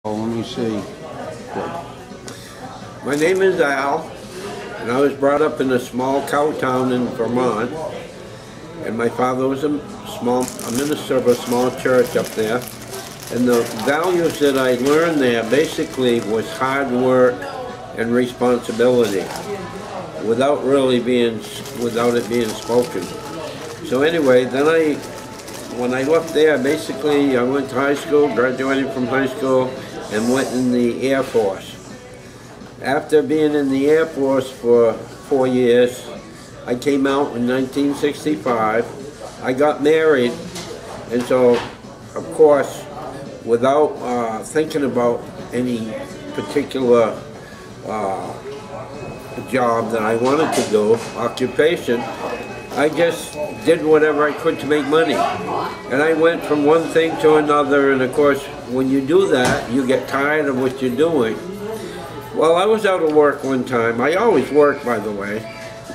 Oh, let me see. My name is Al, and I was brought up in a small cow town in Vermont. And my father was a minister of a small church up there. And the values that I learned there basically was hard work and responsibility, without it being spoken. So anyway, then when I left there, basically I went to high school, graduated from high school, and went in the Air Force. After being in the Air Force for 4 years, I came out in 1965. I got married, and so, of course, without thinking about any particular job that I wanted to do, occupation, I just did whatever I could to make money. And I went from one thing to another, and of course, when you do that, you get tired of what you're doing. Well, I was out of work one time. I always work, by the way,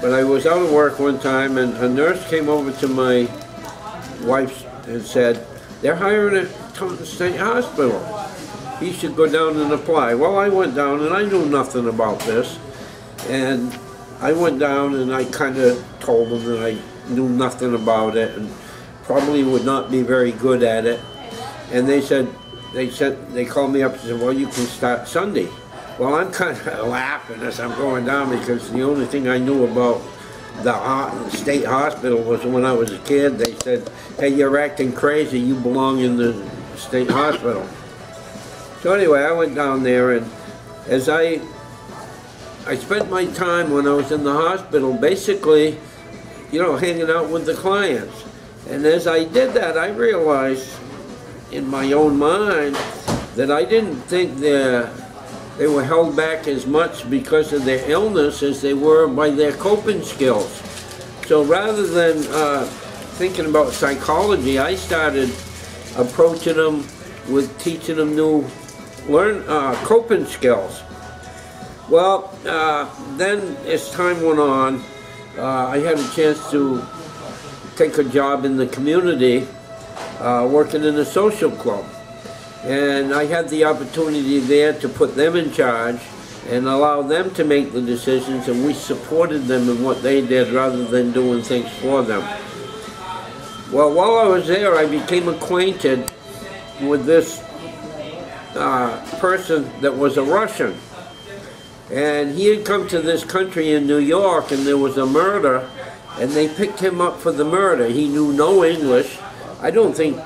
but I was out of work one time, and a nurse came over to my wife and said, "They're hiring at Taunton State Hospital. You should go down and apply." Well, I went down, and I knew nothing about this. And I went down, and I kind of told them that I knew nothing about it and probably would not be very good at it. And they called me up and said, "Well, you can start Sunday." Well, I'm kind of laughing as I'm going down, because the only thing I knew about the state hospital was when I was a kid. They said, "Hey, you're acting crazy, you belong in the state hospital." So anyway, I went down there, and as I spent my time when I was in the hospital basically, hanging out with the clients. And as I did that, I realized in my own mind that I didn't think they were held back as much because of their illness as they were by their coping skills. So rather than thinking about psychology, I started approaching them with teaching them new coping skills. Well, then as time went on, I had a chance to take a job in the community, working in a social club. And I had the opportunity there to put them in charge and allow them to make the decisions, and we supported them in what they did rather than doing things for them. Well, while I was there, I became acquainted with this person that was a Russian. And he had come to this country in New York, and there was a murder, and they picked him up for the murder. He knew no English. I don't think,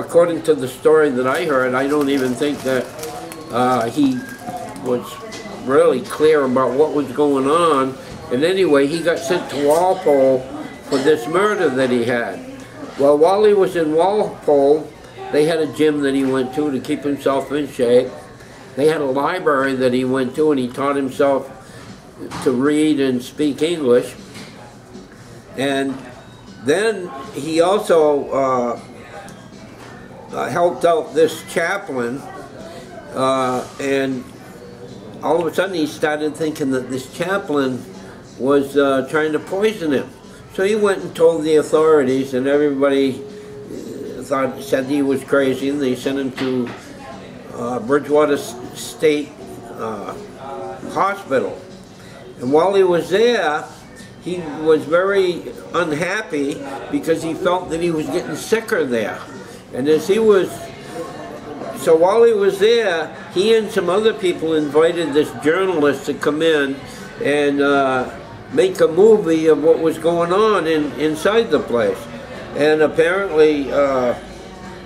according to the story that I heard, I don't even think that he was really clear about what was going on. And anyway, he got sent to Walpole for this murder that he had. Well, while he was in Walpole, they had a gym that he went to keep himself in shape. They had a library that he went to, and he taught himself to read and speak English. And then he also helped out this chaplain, and all of a sudden he started thinking that this chaplain was trying to poison him. So he went and told the authorities, and everybody said he was crazy, and they sent him to Bridgewater State Hospital. And while he was there, he was very unhappy because he felt that he was getting sicker there. And so while he was there, he and some other people invited this journalist to come in and make a movie of what was going on inside the place. And apparently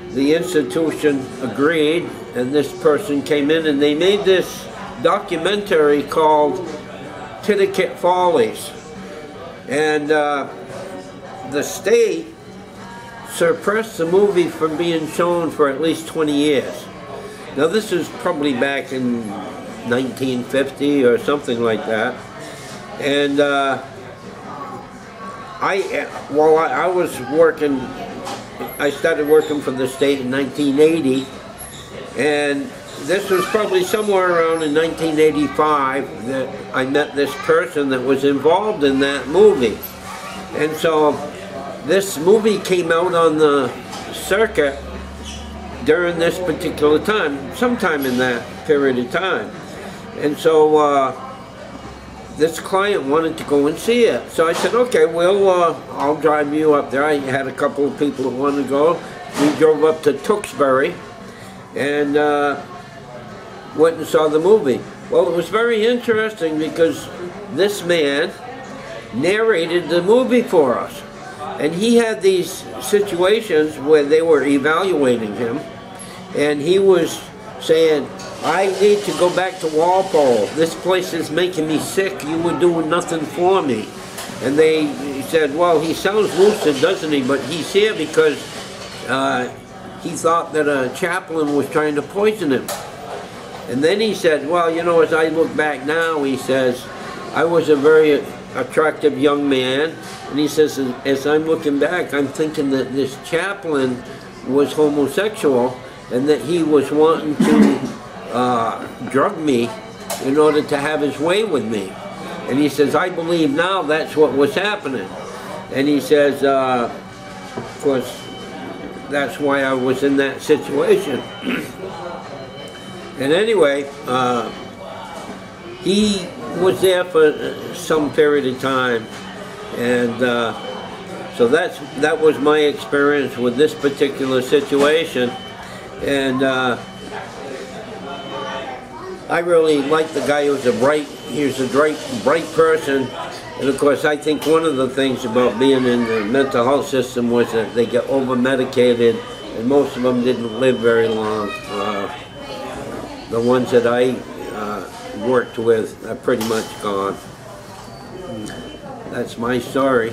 the institution agreed, and this person came in, and they made this documentary called Tiddicate Follies. And the state suppressed the movie from being shown for at least 20 years. Now this is probably back in 1950 or something like that. And while I was working, I started working for the state in 1980, and this was probably somewhere around in 1985 that I met this person that was involved in that movie. And so this movie came out on the circuit during this particular time, sometime in that period of time. And so this client wanted to go and see it. So I said, okay, well, I'll drive you up there. I had a couple of people that wanted to go. We drove up to Tewksbury and went and saw the movie. Well, it was very interesting because this man narrated the movie for us. And he had these situations where they were evaluating him, and he was saying, I need to go back to Walpole. This place is making me sick. You were doing nothing for me. And they said, well, he sounds lucid, doesn't he? But he's here because he thought that a chaplain was trying to poison him. And then he said, well, you know, as I look back now, he says, I was a very attractive young man. And he says, as I'm looking back, I'm thinking that this chaplain was homosexual and that he was wanting to drug me in order to have his way with me. And he says, I believe now that's what was happening. And he says, of course, that's why I was in that situation. And anyway, he was there for some period of time. And so that was my experience with this particular situation. And I really liked the guy. He was a bright person. And of course, I think one of the things about being in the mental health system was that they get over-medicated, and most of them didn't live very long. The ones that I worked with are pretty much gone. That's my story.